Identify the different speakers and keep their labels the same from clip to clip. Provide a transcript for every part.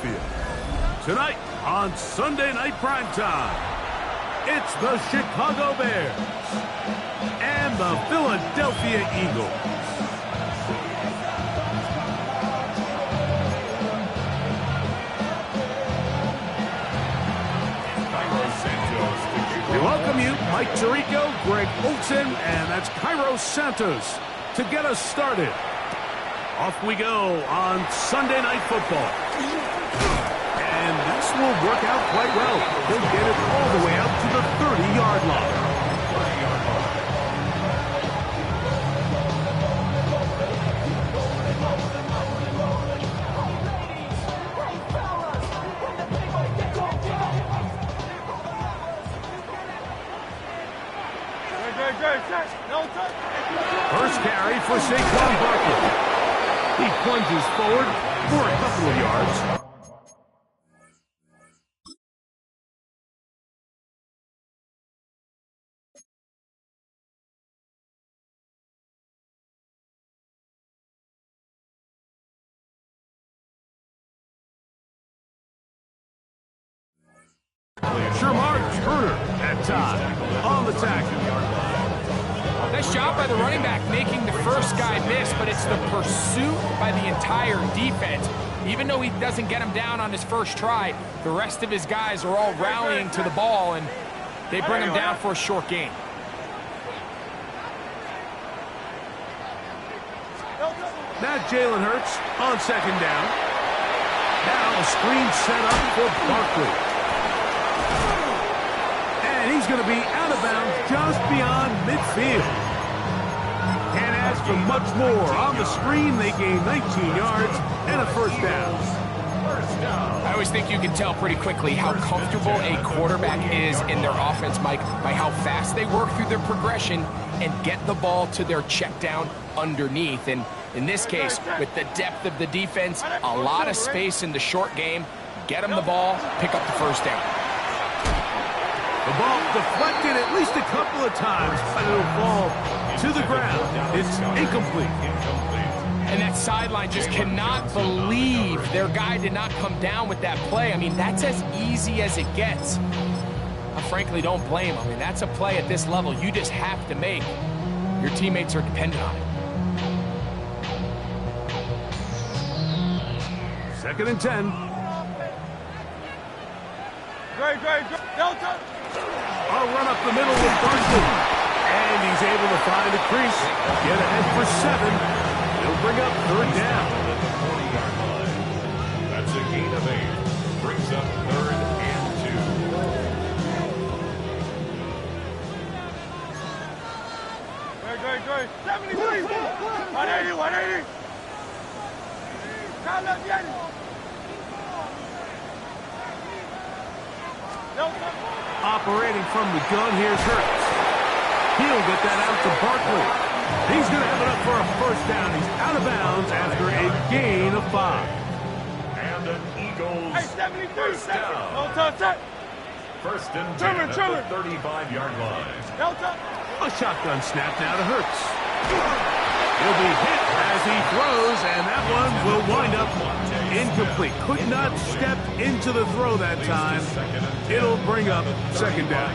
Speaker 1: Philadelphia. Tonight on Sunday Night Primetime, it's the Chicago Bears and the Philadelphia Eagles. We welcome you, Mike Tirico, Greg Olson, and that's Cairo Santos to get us started. Off we go on Sunday Night Football. And this will work out quite well. They'll get it all the way out to the 30-yard line. First carry for Saquon Barkley. He plunges forward for a couple of yards. Shamar Turner at time on the tackle.
Speaker 2: Nice job by the running back making the first guy miss, but it's the pursuit by the entire defense. Even though he doesn't get him down on his first try, the rest of his guys are all rallying to the ball, and they bring him down for a short gain.
Speaker 1: Now Jalen Hurts on second down. Now a screen set up for Barkley. And he's going to be out of bounds just beyond midfield. Can't ask for much more. On the screen, they gain 19 yards and a first down.
Speaker 2: I always think you can tell pretty quickly how comfortable a quarterback is in their offense, Mike, by how fast they work through their progression and get the ball to their check down underneath. And in this case, with the depth of the defense, a lot of space in the short game, get them the ball, pick up the first down.
Speaker 1: The ball deflected at least a couple of times, but it'll fall to the ground. It's incomplete.
Speaker 2: And that sideline just cannot believe their guy did not come down with that play. I mean, that's as easy as it gets. I frankly don't blame him. I mean, that's a play at this level you just have to make. Your teammates are dependent on it.
Speaker 1: Second and 10.
Speaker 3: Great. Delta.
Speaker 1: A run up the middle with Barkley. And he's able to find a crease. Get ahead for 7. He'll bring up third down.
Speaker 4: That's a gain of 8. Brings up 3rd and 2.
Speaker 3: Great. 73. 180.
Speaker 1: Operating from the gun, here's Hurts. He'll get that out to Barkley. He's going to have it up for a first down. He's out of bounds after a gain of 5.
Speaker 4: And an Eagles
Speaker 3: first down.
Speaker 4: First and 10 at the 35-yard line.
Speaker 1: A shotgun snap now to Hurts. He'll be hit as he throws, and that one will wind up incomplete. Could not step into the throw that time. It'll bring up second down.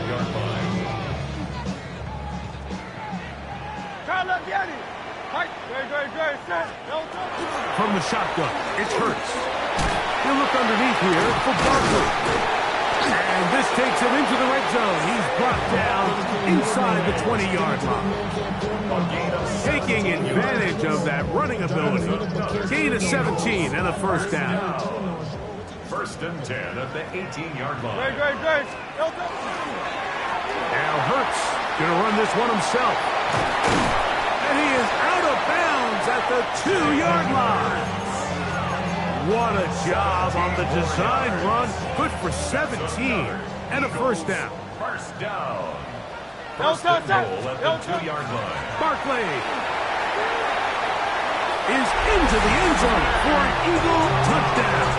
Speaker 1: From the shotgun, it's Hurts. He'll look underneath here for Barkley. And this takes him into the red zone. He's brought down inside the 20-yard line. Taking advantage of that running ability. Gain of 17 and a first down.
Speaker 4: First and 10 at the 18-yard line.
Speaker 3: Great.
Speaker 1: Now Hurts going to run this one himself. And he is out of bounds at the 2-yard line. What a job on the design run. Good for 17 and a first down.
Speaker 4: First down. First and goal at the 2-yard line.
Speaker 1: Barkley is into the end zone for an Eagle touchdown.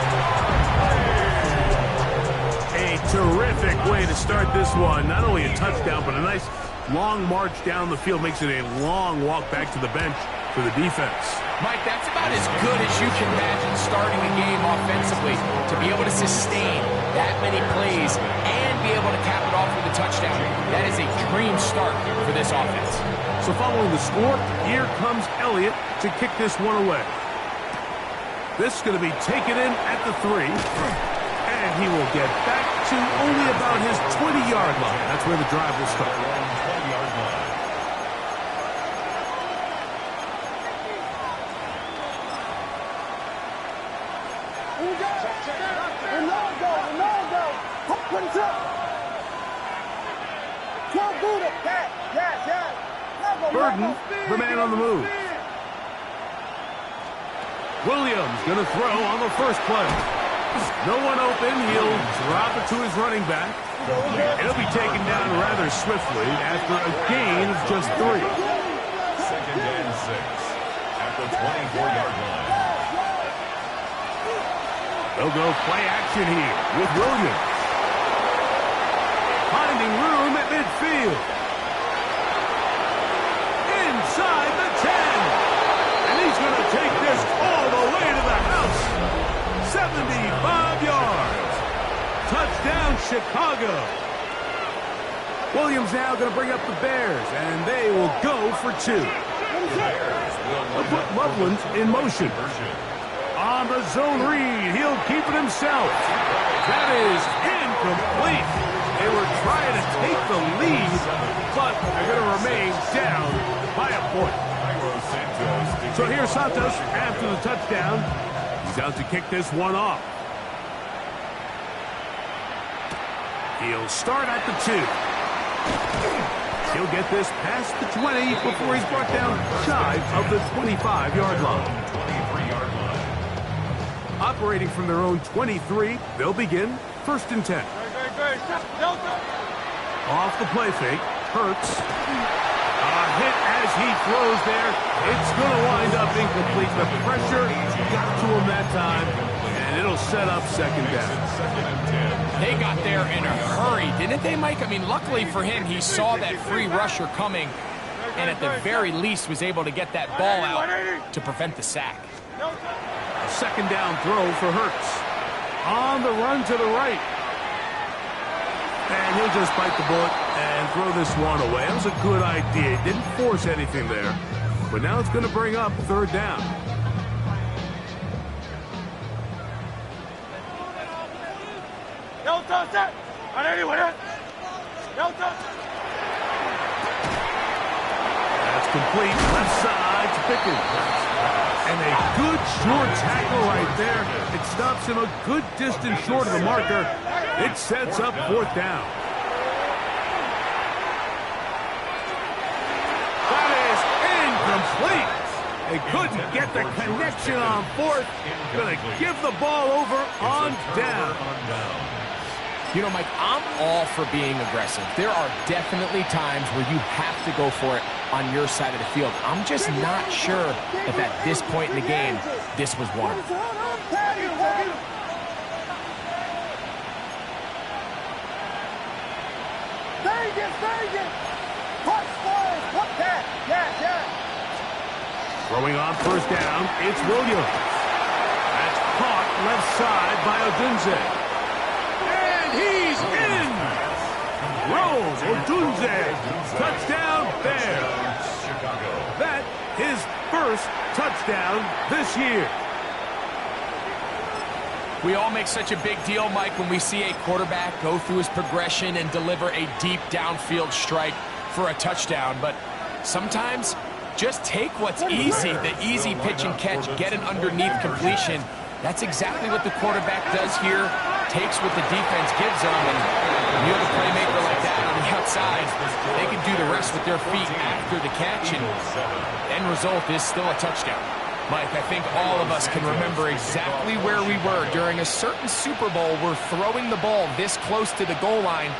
Speaker 1: A terrific way to start this one. Not only a touchdown, but a nice long march down the field. Makes it a long walk back to the bench for the defense.
Speaker 2: Mike, that's about as good as you can imagine starting a game offensively. To be able to sustain that many plays and be able to cap it off with a touchdown, that is a dream start for this offense.
Speaker 1: So following the score, here comes Elliott to kick this one away. This is going to be taken in at the 3. And he will get back to only about his 20-yard line. That's where the drive will start.
Speaker 4: 20-yard line.
Speaker 1: Burton, the man on the move. Williams going to throw on the first play. No one open. He'll drop it to his running back. He'll be taken down rather swiftly after a gain of just 3.
Speaker 4: 2nd and 6 at the 24-yard line.
Speaker 1: They'll go play action here with Williams. Finding room at midfield. Inside the 10. And he's going to take this all the way to the house. 75 yards. Touchdown, Chicago. Williams now going to bring up the Bears, and they will go for 2. They'll put Loveland in motion. On the zone read, he'll keep it himself. That is incomplete. They were trying to take the lead, but they're going to remain down by a point. So here's Santos after the touchdown. He's out to kick this one off. He'll start at the 2. He'll get this past the 20 before he's brought down shy of the 25-yard line.
Speaker 4: 23-yard line.
Speaker 1: Operating from their own 23, they'll begin 1st and 10. Off the play fake, Hurts. A hit as he throws there. It's going to wind up incomplete. The pressure got to him that time, and it'll set up 2nd down.
Speaker 4: 2nd and 10.
Speaker 2: They got there in a hurry, didn't they, Mike? I mean, luckily for him, he saw that free rusher coming, and at the very least was able to get that ball out to prevent the sack.
Speaker 1: 2nd down throw for Hurts. On the run to the right. And he'll just bite the bullet and throw this one away. That was a good idea. He didn't force anything there. But now it's going to bring up 3rd down. That's complete. Left side to Pickens. And a good short tackle right there. It stops him a good distance short of the marker. It sets up 4th down. That is incomplete. They couldn't get the connection on 4th. Going to give the ball over on down.
Speaker 2: You know, Mike, I'm all for being aggressive. There are definitely times where you have to go for it on your side of the field. I'm just not sure if at this point in the game, this was one.
Speaker 1: Throwing on 1st down, it's Williams. That's caught left side by Odunze. And he's in! Rose Odunze. Touchdown, Bears. That his first touchdown this year.
Speaker 2: We all make such a big deal, Mike, when we see a quarterback go through his progression and deliver a deep downfield strike for a touchdown. But sometimes, just take what's easy, the easy pitch and catch, get an underneath completion. That's exactly what the quarterback does here, takes what the defense gives them, and when you have a playmaker like that on the outside, they can do the rest with their feet after the catch, and the end result is still a touchdown. Mike, I think all of us can remember exactly where we were during a certain Super Bowl where throwing the ball this close to the goal line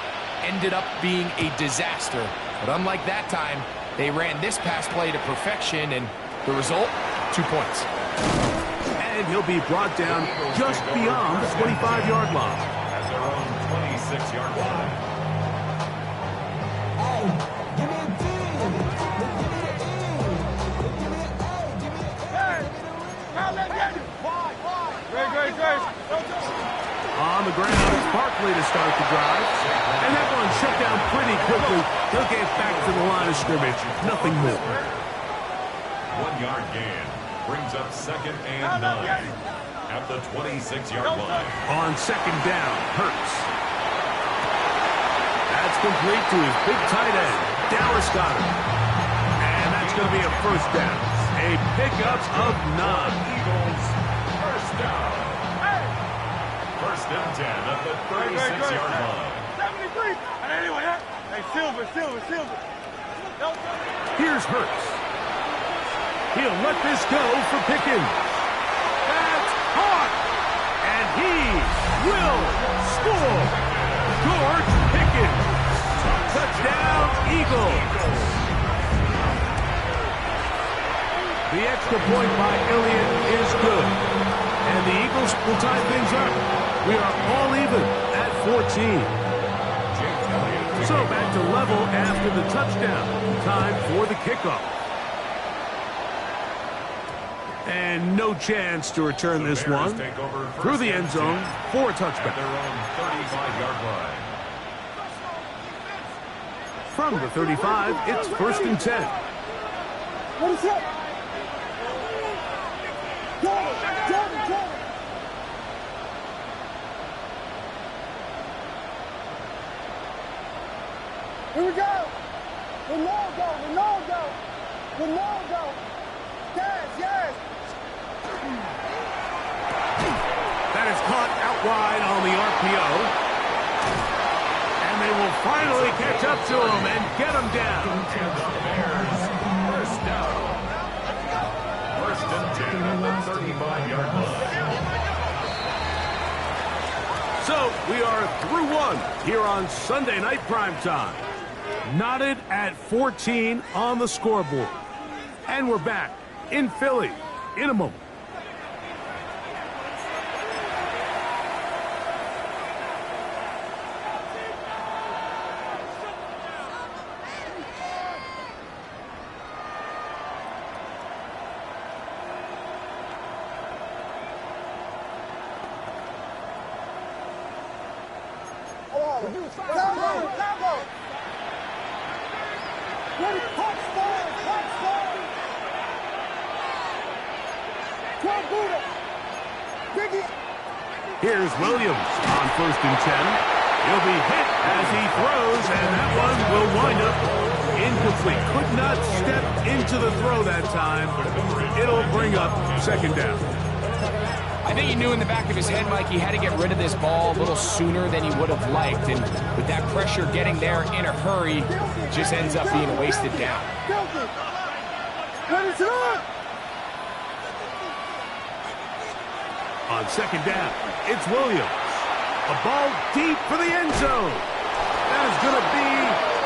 Speaker 2: ended up being a disaster. But unlike that time, they ran this pass play to perfection, and the result, 2 points.
Speaker 1: And he'll be brought down just beyond the 25-yard line.
Speaker 4: At their own 26-yard line.
Speaker 1: on the ground. It's Barkley to start the drive. And that one shut down pretty quickly. He'll get back to the line of scrimmage. Nothing more.
Speaker 4: 1 yard gain. Brings up 2nd and 9 at the 26-yard line.
Speaker 1: On 2nd down, Hurts. That's complete to his big tight end, Dallas Goedert. And that's going to be a 1st down. A pickup of 9.
Speaker 4: Eagles, 1st down. 1st and 10 at the 36-yard line.
Speaker 3: 73. And anyway, hey, Silver.
Speaker 1: Here's Hurts. He'll let this go for Pickens. That's caught. And he will score. George Pickens. Touchdown, Eagles. The extra point by Elliott is good. And the Eagles will tie things up. We are all even at 14. So back to level after the touchdown. Time for the kickoff. And no chance to return this one through the end zone for a touchback.
Speaker 4: Their own 35-yard line.
Speaker 1: From the 35, it's 1st and 10.
Speaker 3: What is that? Jordan. Here we go. Ronaldo. Yes.
Speaker 1: That is caught out wide on the RPO. And they will finally catch up to him and get him down.
Speaker 4: And the Bears, 1st down. 1st and 10 at the 35-yard line.
Speaker 1: So we are through 1 here on Sunday Night Primetime. Knotted at 14 on the scoreboard. And we're back in Philly in a moment. Here's Williams on 1st and 10. He'll be hit as he throws, and that one will wind up incomplete. Could not step into the throw that time. It'll bring up 2nd down.
Speaker 2: I think he knew in the back of his head, Mike, he had to get rid of this ball a little sooner than he would have liked. And with that pressure getting there in a hurry, just ends up being a wasted down.
Speaker 1: On 2nd down, it's Williams. A ball deep for the end zone. That is going to be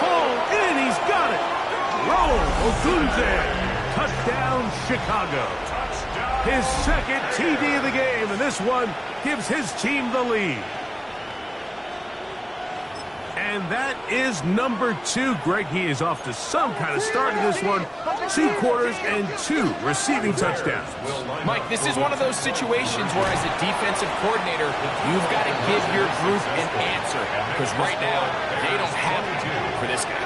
Speaker 1: hauled in. He's got it. Roll Odunze. Touchdown, Chicago. His 2nd TD of the game, and this one gives his team the lead. And that is number 2. Greg, he is off to some kind of start in this one. 2 quarters and 2 receiving touchdowns.
Speaker 2: Mike, this is one of those situations where as a defensive coordinator, you've got to give your group an answer. Because right now, they don't have it for this guy.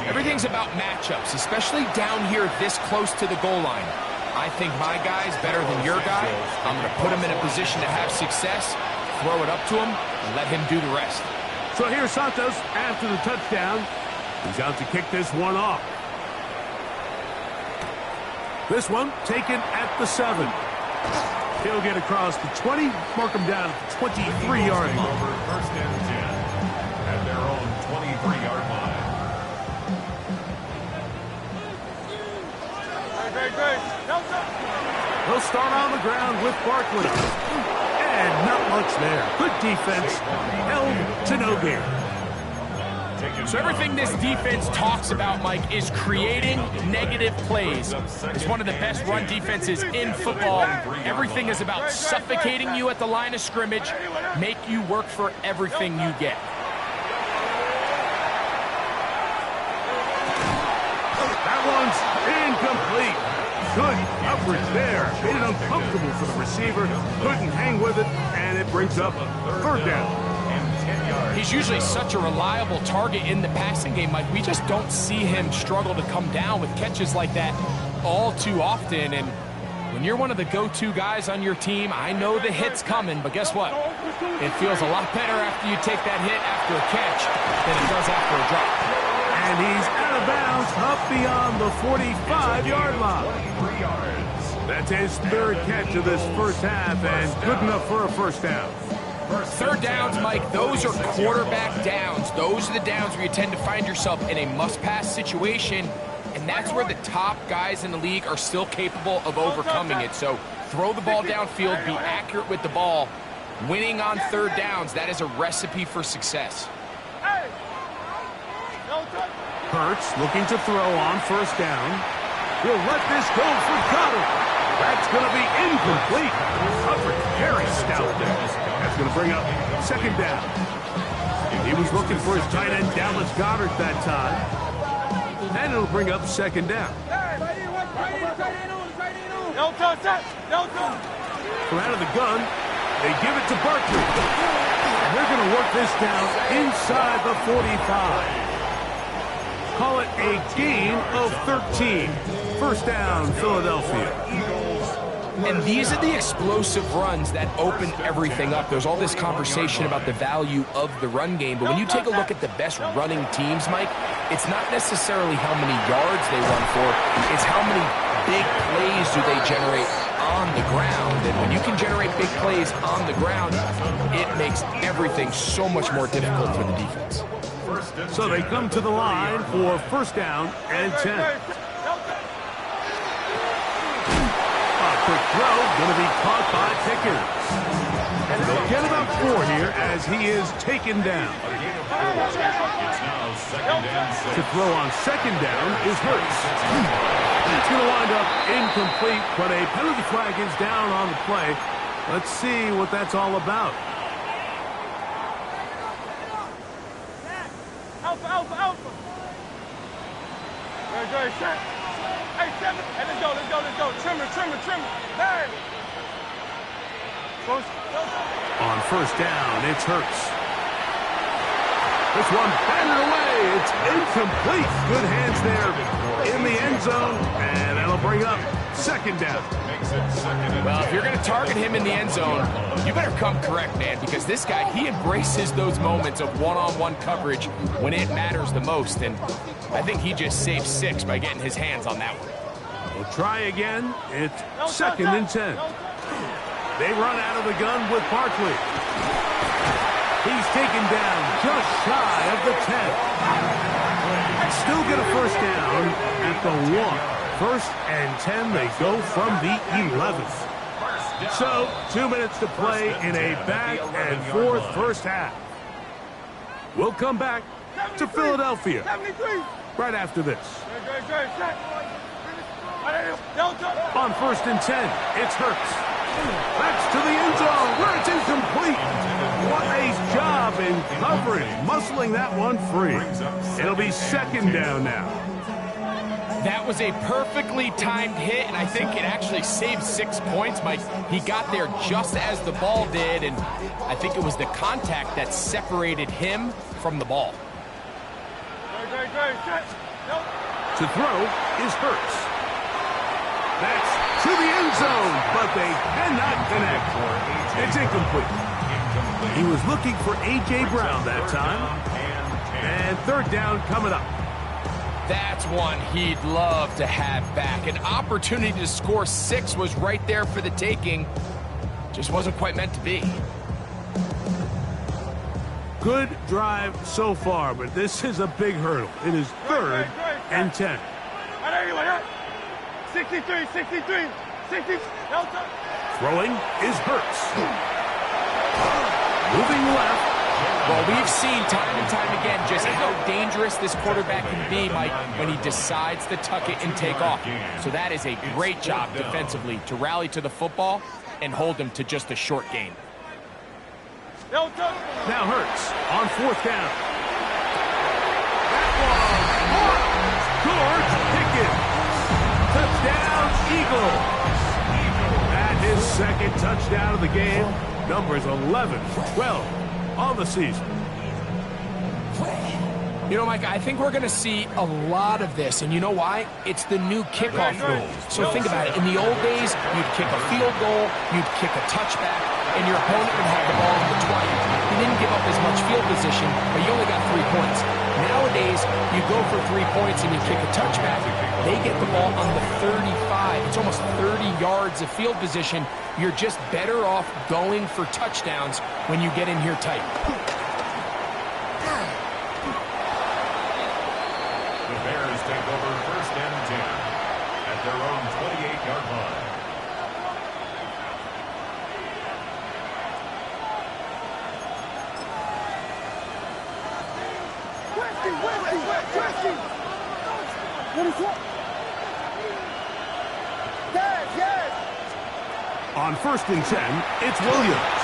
Speaker 2: Everything's about matchups, especially down here this close to the goal line. I think my guy's better than your guy. I'm going to put him in a position to have success, throw it up to him, and let him do the rest.
Speaker 1: So here's Santos after the touchdown. He's out to kick this one off. This one taken at the 7. He'll get across the 20, mark him down at the 23-yard line.
Speaker 4: 1st and 10 at their own 23-yard line.
Speaker 3: Great.
Speaker 1: He'll start on the ground with Barkley. And not much there. Good defense. Held to no gain.
Speaker 2: So everything this defense talks about, Mike, is creating negative plays. It's one of the best run defenses in football. Everything is about suffocating you at the line of scrimmage, make you work for everything you get.
Speaker 1: That one's incomplete. Good coverage there. Made it uncomfortable for the receiver. Couldn't hang with it, and it brings up third down.
Speaker 2: He's usually such a reliable target in the passing game, Mike. We just don't see him struggle to come down with catches like that all too often. And when you're one of the go-to guys on your team, I know the hit's coming, but guess what? It feels a lot better after you take that hit after a catch than it does after a drop.
Speaker 1: And he's out of bounds up beyond the 45-yard line. That's his third catch of this first half, and good enough for a first down.
Speaker 2: Third downs, Mike, those are quarterback downs. Those are the downs where you tend to find yourself in a must-pass situation, and that's where the top guys in the league are still capable of overcoming it. So throw the ball downfield, be accurate with the ball. Winning on third downs, that is a recipe for success.
Speaker 1: Hurts looking to throw on first down. He'll let this go for Goddard. That's going to be incomplete. Coverage very stout there. That's going to bring up second down. He was looking for his tight end, Dallas Goddard, that time. And it'll bring up second down. From out of the gun, they give it to Barkley. And they're going to work this down inside the 45. Call it a gain of 13. First down, Philadelphia.
Speaker 2: And these are the explosive runs that open everything up. There's all this conversation about the value of the run game, but when you take a look at the best running teams, Mike, it's not necessarily how many yards they run for, it's how many big plays do they generate on the ground. And when you can generate big plays on the ground, it makes everything so much more difficult for the defense.
Speaker 1: So they come to the line for first down and 10. Quick throw, going to be caught by Pickens. And they'll get about 4 here as he is taken down. To throw on second down is Hurts. It's going to wind up incomplete, but a penalty flag is down on the play. Let's see what that's all about.
Speaker 3: Alpha. Very shot. Hey, 7. Hey, let's go. Trimmer. Hey.
Speaker 1: On first down, it's Hurts. This one batted away. It's incomplete. Good hands there in the end zone, and that'll bring up second down.
Speaker 2: Well, if you're going to target him in the end zone, you better come correct, man, because this guy, he embraces those moments of one-on-one coverage when it matters the most, and I think he just saved 6 by getting his hands on that one.
Speaker 1: We'll try again. It's second and 10. They run out of the gun with Barkley. He's taken down just shy of the 10. Still get a first down at the 1. First and 10, they go from the 11th. So, 2 minutes to play in a back-and-forth first half. We'll come back to Philadelphia right after this. On first and 10, it's Hurts. That's to the end zone where it's incomplete. What a job in coverage, muscling that one free. It'll be second down now.
Speaker 2: That was a perfectly timed hit, and I think it actually saved 6 points, Mike. He got there just as the ball did, and I think it was the contact that separated him from the ball.
Speaker 1: To throw is Hurts. That's to the end zone, but they cannot connect. It's incomplete. He was looking for A.J. Brown that time. And third down coming up.
Speaker 2: That's one he'd love to have back. An opportunity to score 6 was right there for the taking. Just wasn't quite meant to be.
Speaker 1: Good drive so far, but this is a big hurdle. It is third and 10.
Speaker 3: 63.
Speaker 1: Throwing is Hurts. Moving left.
Speaker 2: Well, we've seen time and time again just how dangerous this quarterback can be, Mike, when he decides to tuck it and take off. So that is a great job defensively to rally to the football and hold him to just a short gain.
Speaker 1: Now Hurts on fourth down. That one, George Pickens. Touchdown, Eagles. And his second touchdown of the game. Numbers 11 for 12 on the season.
Speaker 2: You know, Mike, I think we're going to see a lot of this, and you know why? It's the new kickoff rule. So think about it. In the old days, you'd kick a field goal, you'd kick a touchback, and your opponent would have the ball on the 20. You didn't give up as much field position, but you only got 3 points. Nowadays, you go for 3 points and you kick a touchback. They get the ball on the 35. It's almost 30 yards of field position. You're just better off going for touchdowns when you get in here tight.
Speaker 4: The Bears take over 1st and 10 at their own 28-yard line.
Speaker 3: What is that? Yes.
Speaker 1: On 1st and 10, it's Williams.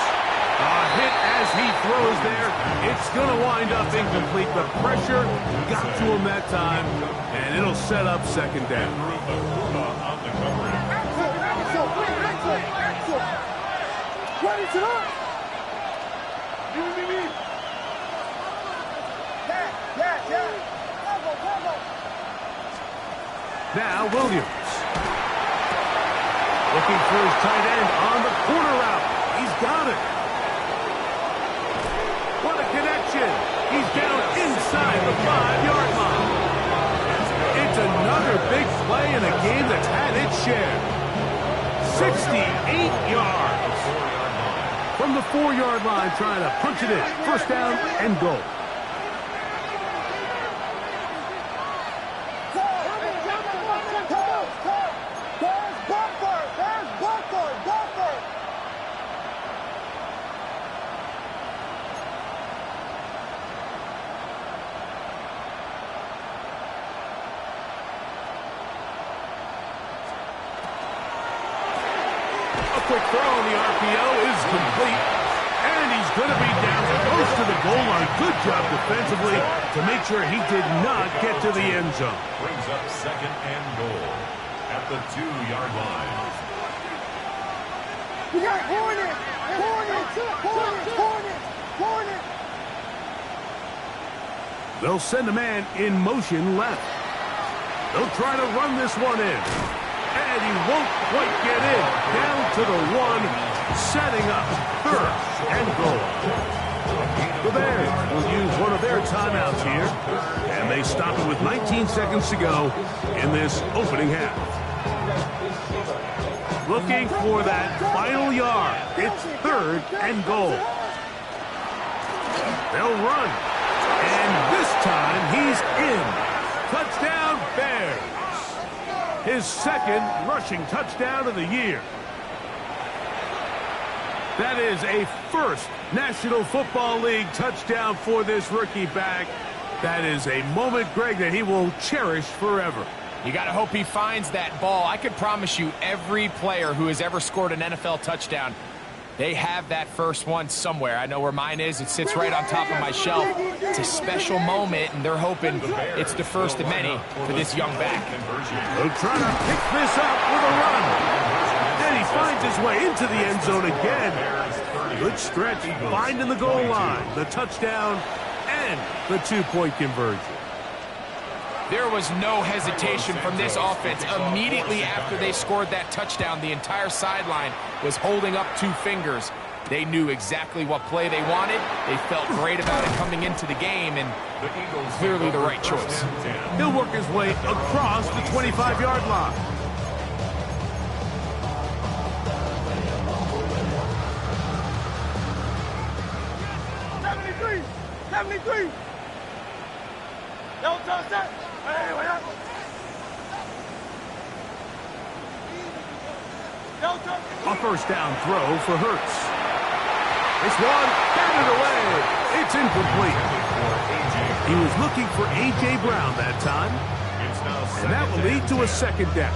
Speaker 1: A hit as he throws there. It's going to wind up incomplete. The pressure got to him that time, and it'll set up 2nd down.
Speaker 3: Ready to run. Yeah.
Speaker 1: Now Williams. Looking for his tight end on the corner route. He's got it. What a connection. He's down inside the 5-yard line. It's another big play in a game that's had its share. 68 yards. From the 4-yard line, trying to punch it in. 1st down and goal. Quick throw on the RPO is complete. And he's going to be down close to the goal line. Good job defensively to make sure he did not get to the end zone.
Speaker 4: Brings up 2nd and goal at the 2-yard line.
Speaker 3: We got Hornet.
Speaker 1: They'll send a man in motion left. They'll try to run this one in. And he won't quite get in. Down to the 1, setting up 3rd and goal. The Bears will use one of their timeouts here. And they stop it with 19 seconds to go in this opening half. Looking for that final yard. It's 3rd and goal. They'll run. And this time he's in. Touchdown, Bears. His 2nd rushing touchdown of the year. That is a 1st National Football League touchdown for this rookie back. That is a moment, Greg, that he will cherish forever.
Speaker 2: You got to hope he finds that ball. I could promise you every player who has ever scored an NFL touchdown, they have that first one somewhere. I know where mine is. It sits right on top of my shelf. It's a special moment, and they're hoping it's the first of many for this young back.
Speaker 1: They'll try to pick this up with a run. Then he finds his way into the end zone again. Good stretch, finding the goal line, the touchdown, and the 2-point conversion.
Speaker 2: There was no hesitation from this offense. Immediately after they scored that touchdown, the entire sideline was holding up 2 fingers. They knew exactly what play they wanted. They felt great about it coming into the game, and clearly the right choice.
Speaker 1: He'll work his way across the 25-yard line.
Speaker 3: Don't touch that. Hey, wait up. Don't touch it.
Speaker 1: A 1st down throw for Hurts. This one, batted away. It's incomplete. He was looking for A.J. Brown that time. And that will lead to a 2nd down.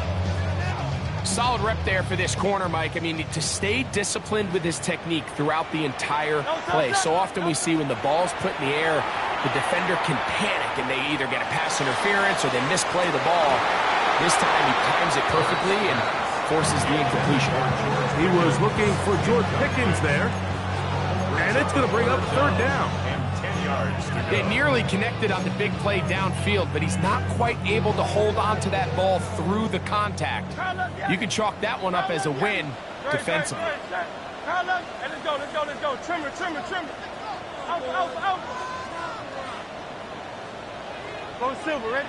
Speaker 2: Solid rep there for this corner, Mike. I mean, to stay disciplined with his technique throughout the entire play. So often we see when the ball's put in the air, the defender can panic and they either get a pass interference or they misplay the ball. This time he times it perfectly and forces the incompletion.
Speaker 1: He was looking for George Pickens there. And it's going to bring up third down.
Speaker 4: And 10 yards to go.
Speaker 2: They nearly connected on the big play downfield, but he's not quite able to hold on to that ball through the contact. You can chalk that one up as a win defensively.
Speaker 3: Hey, let's go, let's go, let's go. Trimmer, trimmer, trimmer. Out, out, out. Go Silver, ready?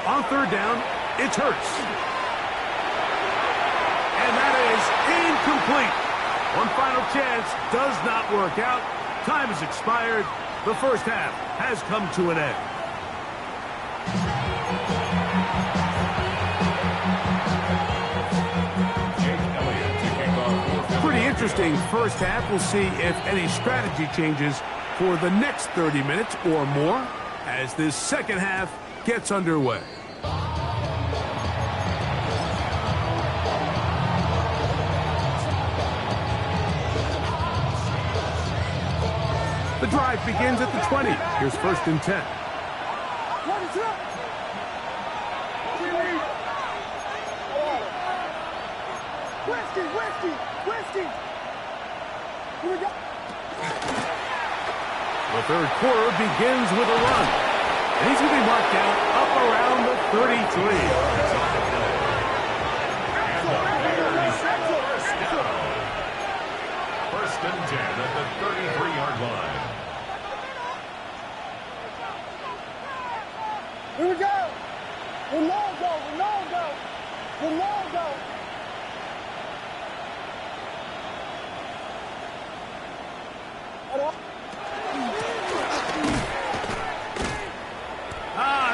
Speaker 1: On third down, it's Hurts. And that is incomplete. One final chance does not work out. Time has expired. The first half has come to an end. Pretty interesting first half. We'll see if any strategy changes for the next 30 minutes or more as this second half gets underway. The drive begins at the 20. Here's first and 10. The third quarter begins with a run. And he's going to be marked down up around the 33.
Speaker 4: First and 10 at the 33-yard line.
Speaker 5: Here we go. Ronaldo, Ronaldo, Ronaldo.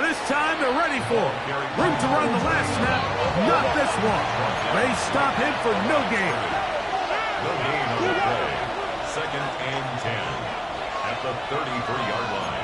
Speaker 1: This time they're ready for him. Room to run the last snap. Not this one. They stop him for no gain.
Speaker 4: No gain on the play. Second and 10 at the 33-yard line.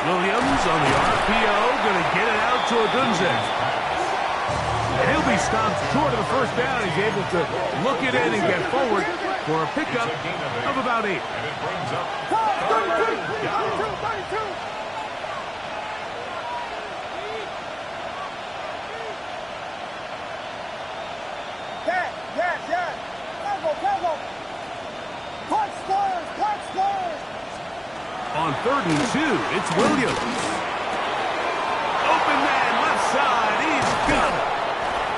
Speaker 1: Williams on the RPO, going to get it out to Odunze. He'll be stopped short of the first down. He's able to look it in and get forward for a pickup of about 8.
Speaker 4: And it brings up
Speaker 5: 32. Yes. Tempo. Punch squares.
Speaker 1: On third and 2, it's Williams. Open man, left side, he's got it.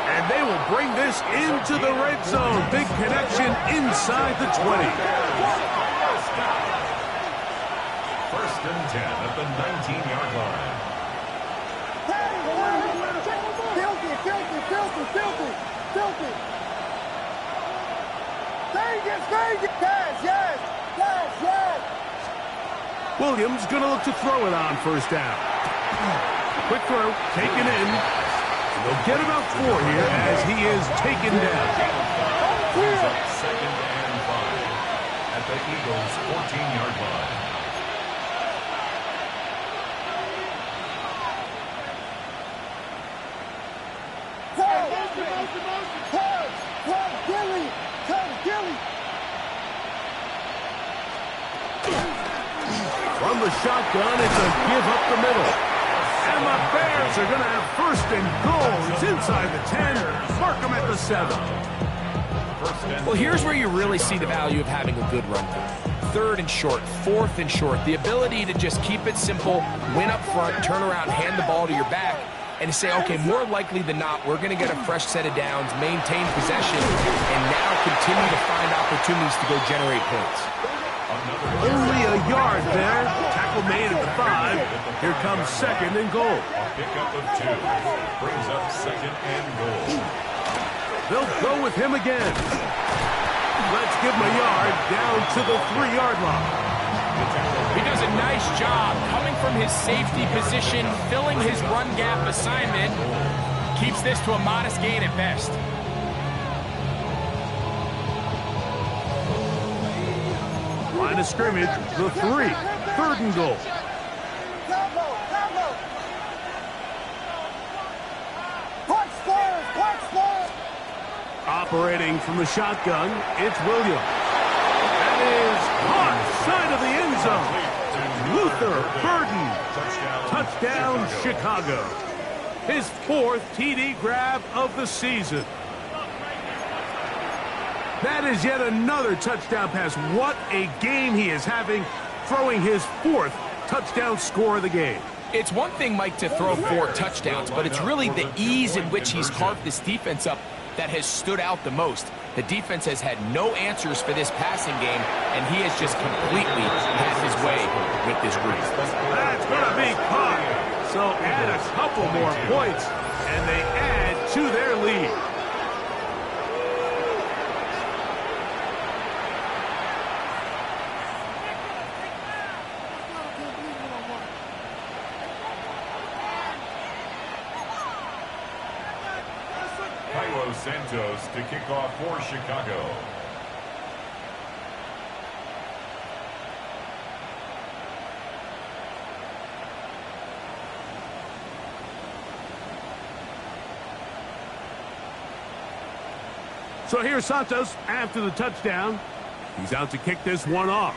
Speaker 1: And they will bring this into the red zone. Big connection inside the 20.
Speaker 4: first and 10 at the 19-yard line.
Speaker 5: Filthy. Vegas. Yes.
Speaker 1: Williams going to look to throw it on first down. Quick throw, taken in. They'll get about 4 here as he is taken down.
Speaker 4: Second and 5 at the Eagles' 14-yard line.
Speaker 1: From the shotgun, it's a give up the middle. And the Bears are going to have first and goal. It's inside the 10. Mark them at the 7.
Speaker 2: Well, here's where you really see the value of having a good run game. Third and short, fourth and short. The ability to just keep it simple, win up front, turn around, hand the ball to your back, and to say, okay, more likely than not, we're going to get a fresh set of downs, maintain possession, and now continue to find opportunities to go generate points.
Speaker 1: Only a yard there. Tackle made at the 5. Here comes second and goal.
Speaker 4: A pickup of 2 brings up second and goal.
Speaker 1: They'll go with him again. Let's give him a yard down to the 3-yard line.
Speaker 2: He does a nice job coming from his safety position, filling his run gap assignment. Keeps this to a modest gain at best.
Speaker 1: Line of scrimmage, the 3. Third and goal. Operating from the shotgun, it's Williams. That is caught side of the end zone. Luther Burden. Touchdown, Chicago. His 4th TD grab of the season. That is yet another touchdown pass. What a game he is having, throwing his 4th touchdown score of the game.
Speaker 2: It's one thing, Mike, to throw 4 touchdowns, but it's really the ease in which he's carved this defense up that has stood out the most. The defense has had no answers for this passing game, and he has just completely had his way with this group.
Speaker 1: That's going to be caught. So add a couple more points, and they add to their lead.
Speaker 4: Santos to kick off for Chicago.
Speaker 1: So here's Santos after the touchdown. He's out to kick this one off.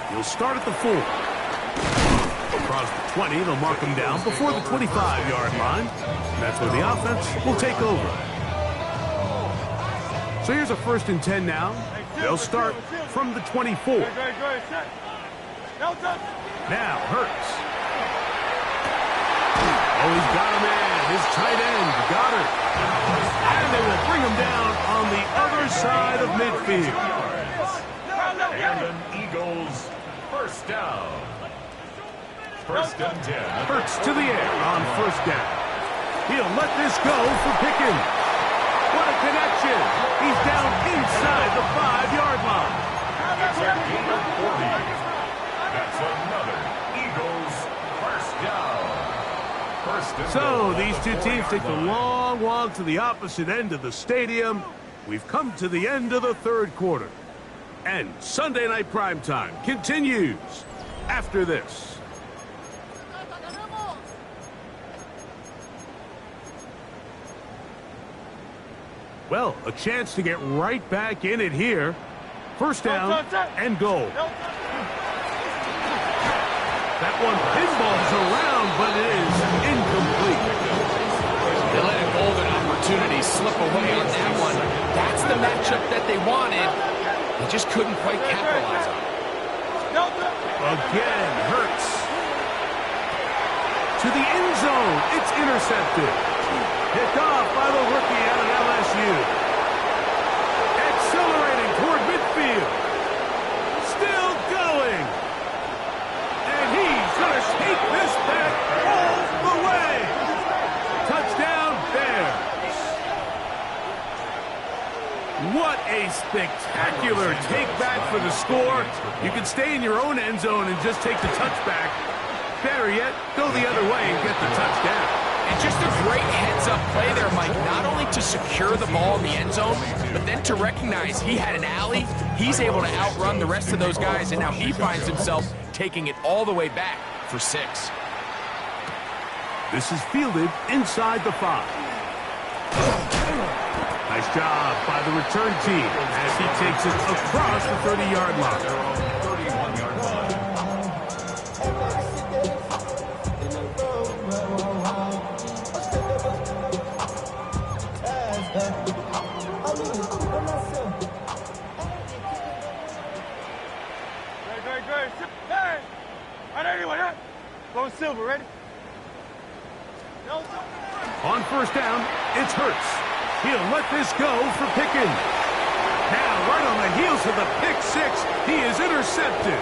Speaker 1: He'll start at the 4. Across the 20, they'll mark him down before the 25-yard line. That's where the offense will take over. So here's a 1st and 10 now. They'll start from the 24. Now Hurts. Oh, he's got him in. His tight end, Goddard. And they will bring him down on the other side of midfield.
Speaker 4: And an Eagles 1st down. 1st and 10.
Speaker 1: Hurts to the air on 1st down. He'll let this go for Pickens. What a connection. He's down inside the 5-yard line.
Speaker 4: It's a gain of 40. That's another Eagles 1st down. 1st and
Speaker 1: So these two teams take the long walk to the opposite end of the stadium. We've come to the end of the 3rd quarter. And Sunday Night Primetime continues after this. Well, a chance to get right back in it here. 1st down and goal. That one pinballs around, but it is incomplete.
Speaker 2: They let a golden opportunity slip away on that one. That's the matchup that they wanted. They just couldn't quite capitalize on it.
Speaker 1: Again, Hurts. To the end zone. It's intercepted. Picked off by the rookie out of LSU. Accelerating toward midfield. Still going. And he's going to take this back all the way. Touchdown Bears. What a spectacular take back for the score. You can stay in your own end zone and just take the touchback. Better yet, go the other way and get the touchdown.
Speaker 2: And just a great heads-up play there, Mike, not only to secure the ball in the end zone, but then to recognize he had an alley. He's able to outrun the rest of those guys, and now he finds himself taking it all the way back for 6.
Speaker 1: This is fielded inside the 5. Nice job by the return team as he takes it across the 30-yard line.
Speaker 4: 31-yard line.
Speaker 3: Great. Hey! All right, anyway, go silver, ready?
Speaker 1: On 1st down, it's Hurts. He'll let this go for Pickens. Now, right on the heels of the pick 6, he is intercepted.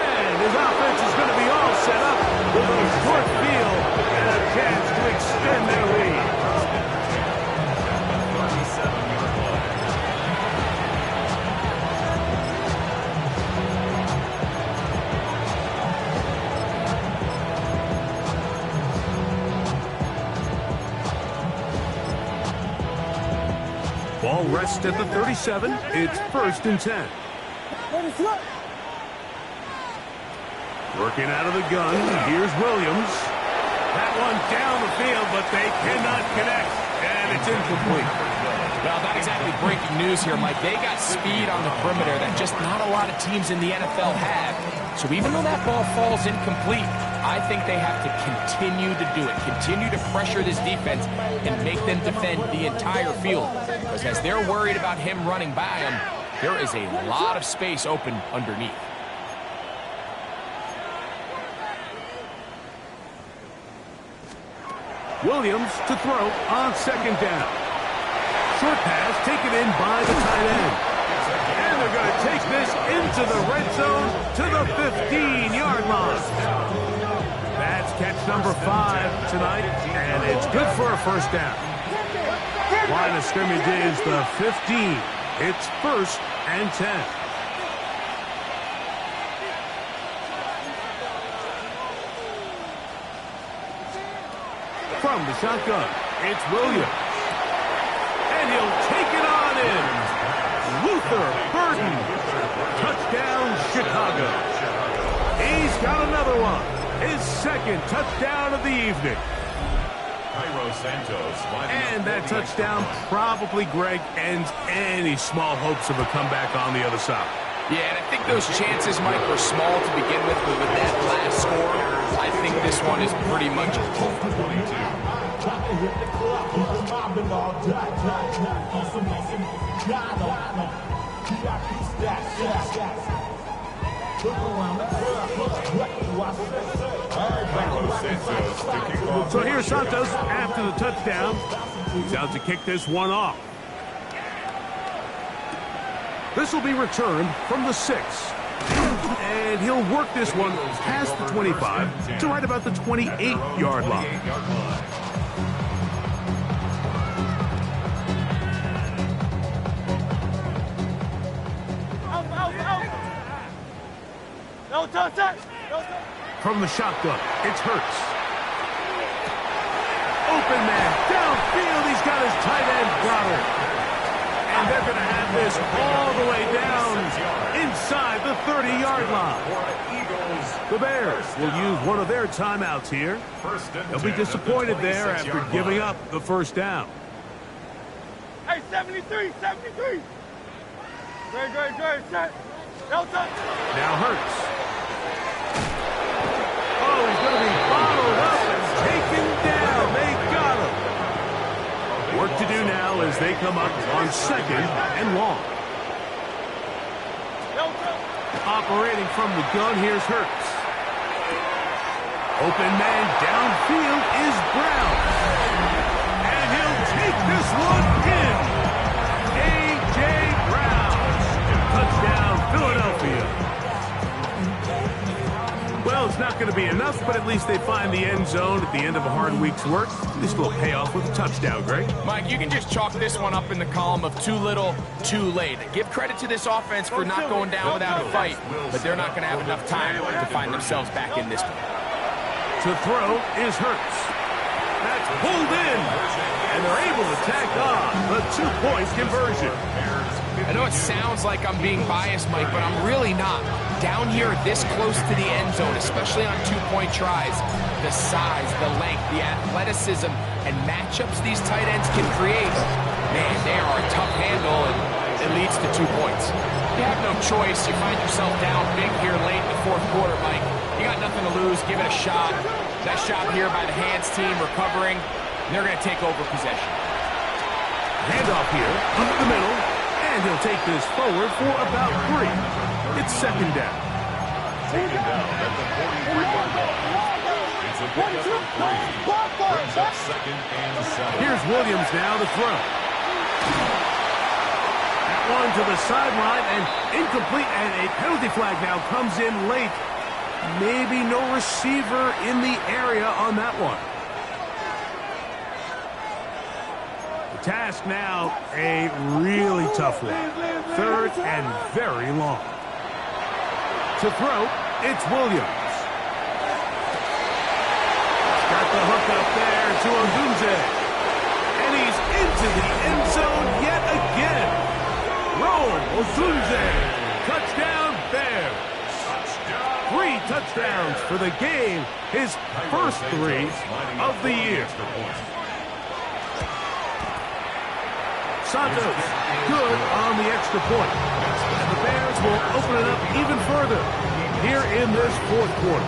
Speaker 1: And his offense is going to be all set up with a short field and a chance to extend their lead. Ball rests at the 37. It's 1st and 10. Working out of the gun. Here's Williams. That one down the field, but they cannot connect. And it's incomplete.
Speaker 2: Well, not exactly breaking news here, Mike. They got speed on the perimeter that just not a lot of teams in the NFL have. So even though that ball falls incomplete, I think they have to continue to do it, continue to pressure this defense and make them defend the entire field. Because as they're worried about him running by them, there is a lot of space open underneath.
Speaker 1: Williams to throw on second down. Short pass taken in by the tight end. And they're going to take this into the red zone to the 15-yard line. That's catch number 5 tonight, and it's good for a first down. Line of scrimmage is the 15. It's 1st and 10. From the shotgun, it's Williams. And he'll take it on in. Luther Burden. Touchdown, Chicago. He's got another one. His second touchdown of the evening. And that touchdown probably, Greg, ends any small hopes of a comeback on the other side.
Speaker 2: Yeah, and I think those chances, Mike, were small to begin with, but with that last score, I think this one is pretty much over.
Speaker 1: So here's Santos after the touchdown. He's out to kick this one off. This will be returned from the 6. And he'll work this one past the 25 to right about the 28-yard line.
Speaker 3: No touch.
Speaker 1: From the shotgun, it's Hurts. Open man, downfield, he's got his tight end Goddard. And they're going to have this all the way down inside the 30-yard line. The Bears will use one of their timeouts here. They'll be disappointed there after giving up the first down.
Speaker 3: Hey, 73. Great. Set. No touch.
Speaker 1: Now Hurts. Oh, he's going to be bottled up and taken down. They got him. Work to do now as they come up on 2nd and long. Operating from the gun, here's Hurts. Open man downfield is Brown. And he'll take this one in. A.J. Brown. Touchdown, Philadelphia. Well, it's not going to be enough, but at least they find the end zone at the end of a hard week's work. This will pay off with a touchdown, Greg.
Speaker 2: Mike, you can just chalk this one up in the column of too little, too late. Give credit to this offense for not going down without a fight, but they're not going to have enough time to find themselves back in this one.
Speaker 1: To throw is Hurts. That's pulled in, and they're able to tack on the 2-point conversion.
Speaker 2: I know it sounds like I'm being biased, Mike, but I'm really not. Down here this close to the end zone, especially on 2-point tries, the size, the length, the athleticism, and matchups these tight ends can create, man, they are a tough handle, and it leads to 2 points. You have no choice. You find yourself down big here late in the 4th quarter, Mike. You got nothing to lose. Give it a shot. Nice job here by the hands team recovering. They're going to take over possession.
Speaker 1: Handoff here, up the middle, and he'll take this forward for about 3. It's 2nd down.
Speaker 4: Taken down at the 43-yard line. It's a pickup of 3. Brings up 2nd and 7.
Speaker 1: Here's Williams now to throw. That one to the sideline and incomplete, and a penalty flag now comes in late. Maybe no receiver in the area on that one. The task now, a really tough one. 3rd and very long. To throw, it's Williams. Got the hook up there to Odunze. And he's into the end zone yet again. Rome Odunze. Touchdown Bears. 3 touchdowns. touchdowns for the game, his first 3 of the year. Santos, good on the extra point. And the Bears will open it up even further here in this fourth quarter.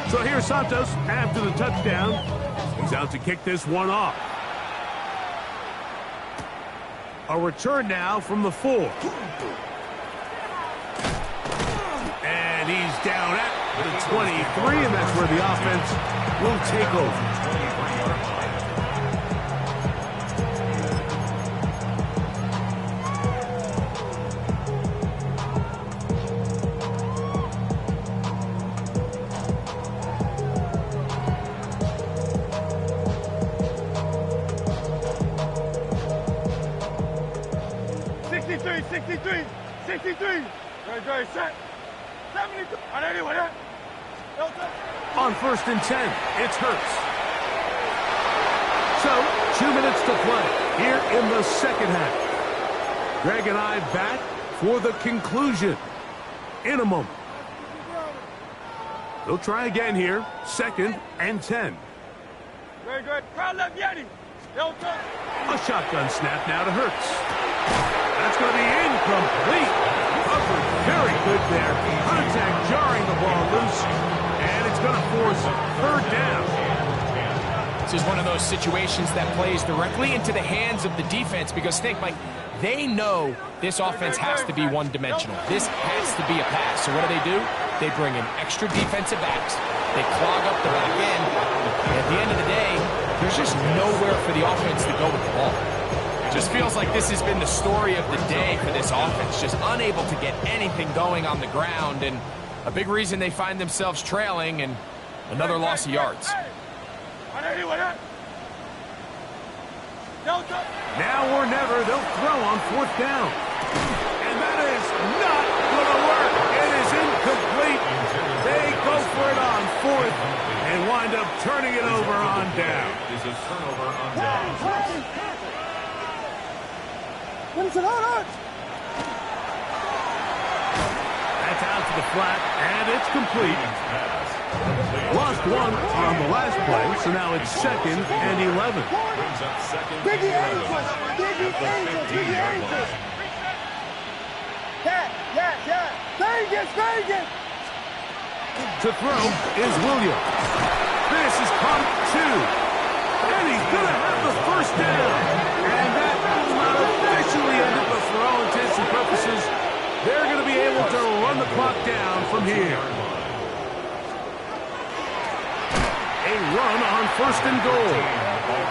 Speaker 1: So here's Santos after the touchdown. He's out to kick this one off. A return now from the 4. And he's down at the 23, and that's where the offense will take over.
Speaker 3: 63. Very set. 72.
Speaker 1: On 1st and 10, it's Hurts. So, 2 minutes to play here in the second half. Greg and I back for the conclusion in a moment. They'll try again here. 2nd and 10.
Speaker 3: Very good. Crowd left Yeti.
Speaker 1: A shotgun snap now to Hurts. That's going to be incomplete. Covered very good there. Contact jarring the ball loose. And it's going to force 3rd down.
Speaker 2: This is one of those situations that plays directly into the hands of the defense because think, Mike, they know this offense has to be one-dimensional. This has to be a pass. So what do? They bring in extra defensive backs. They clog up the back end. And at the end of the day, there's just nowhere for the offense to go with the ball. It just feels like this has been the story of the day for this offense, just unable to get anything going on the ground. And a big reason they find themselves trailing and another loss of yards.
Speaker 1: Now or never, they'll throw on 4th down. And that is not going to work. It is incomplete. They go for it on 4th and wind up turning it over on down.
Speaker 4: Is a turnover on down.
Speaker 1: That's out to the flat, and it's complete. Lost 1 on the last play, so now it's 2nd and 11.
Speaker 4: Brings up 2nd and
Speaker 5: Biggie
Speaker 4: 11.
Speaker 5: Angels. Biggie
Speaker 4: At the
Speaker 5: Angels.
Speaker 4: 15
Speaker 5: Biggie
Speaker 4: yard
Speaker 5: Angels.
Speaker 4: line.
Speaker 5: Yeah. Vegas.
Speaker 1: To throw is Williams. This is caught 2. And he's going to have the 1st down. And that will not officially end it, but for all intents and purposes, they're going to be able to run the clock down from here. A run on 1st and goal.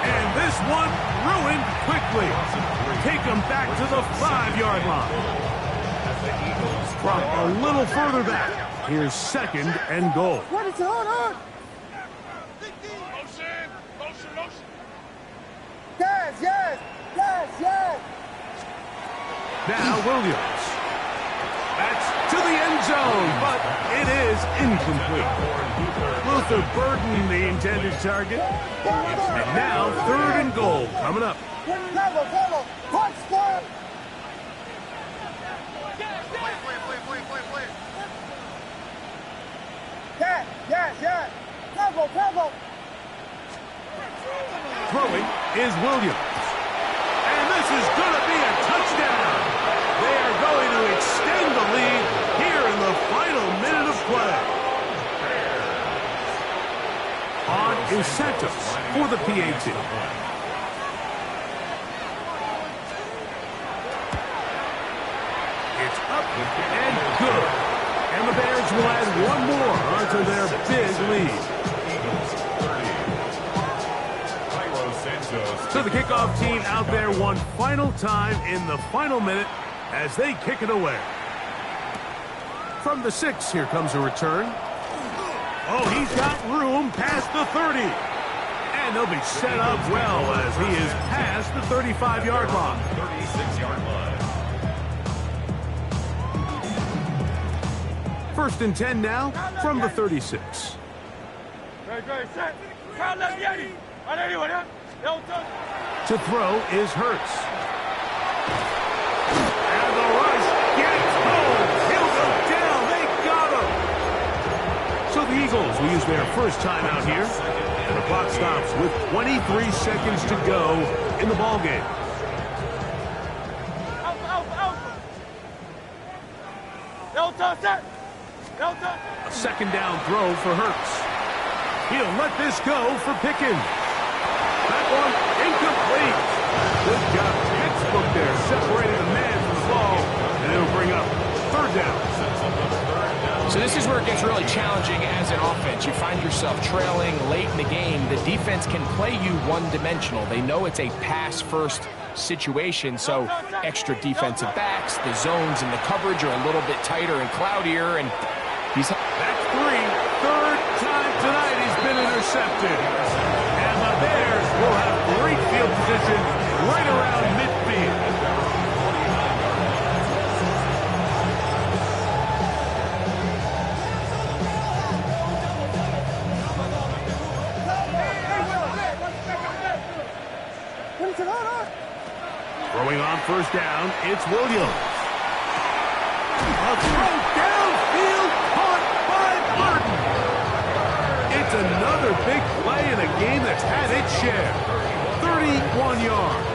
Speaker 1: And this one ruined quickly. Take them back to the 5-yard line. Drop a little further back. Here's 2nd and goal.
Speaker 5: What is it? Hold.
Speaker 3: Motion.
Speaker 5: Yes.
Speaker 1: Now Williams. That's to the end zone, but it is incomplete. Luther burdened the intended target. And now 3rd and goal coming up.
Speaker 5: Cover. Punch square. Yes. Cover.
Speaker 1: Throwing is Williams. And this is going to be a touchdown. They are going to extend the lead here in the final minute of play. On is Santos for the PAT. It's up and good. And the Bears will add 1 more onto their big lead. So the kickoff team out there one final time in the final minute as they kick it away. From the 6, here comes a return. Oh, he's got room past the 30. And they'll be set up well as he is past the 35-yard line.
Speaker 4: 36-yard line.
Speaker 1: First and 10 now from the 36.
Speaker 3: Great, set. Count left, Yeti. On anyone, huh? They'll touch.
Speaker 1: To throw is Hurts. And the rush gets home. He'll go down. They got him. So the Eagles will use their first time out here. And the clock stops with 23 seconds to go in the ballgame.
Speaker 3: Alpha. They'll touch that. They'll touch.
Speaker 1: A second down throw for Hurts. He'll let this go for Pickens. That one incomplete. Good job. Textbook there, separating the man from the ball. And it'll bring up third down.
Speaker 2: So this is where it gets really challenging as an offense. You find yourself trailing late in the game. The defense can play you one-dimensional. They know it's a pass-first situation, so extra defensive backs, the zones and the coverage are a little bit tighter and cloudier, and he's...
Speaker 1: That's three. Third time tonight he's been intercepted. And the Bears will have great field position right around midfield. Throwing on first down, it's Williams. A throw downfield, caught by Martin. It's another big play in a game that's had its share. 31 yards.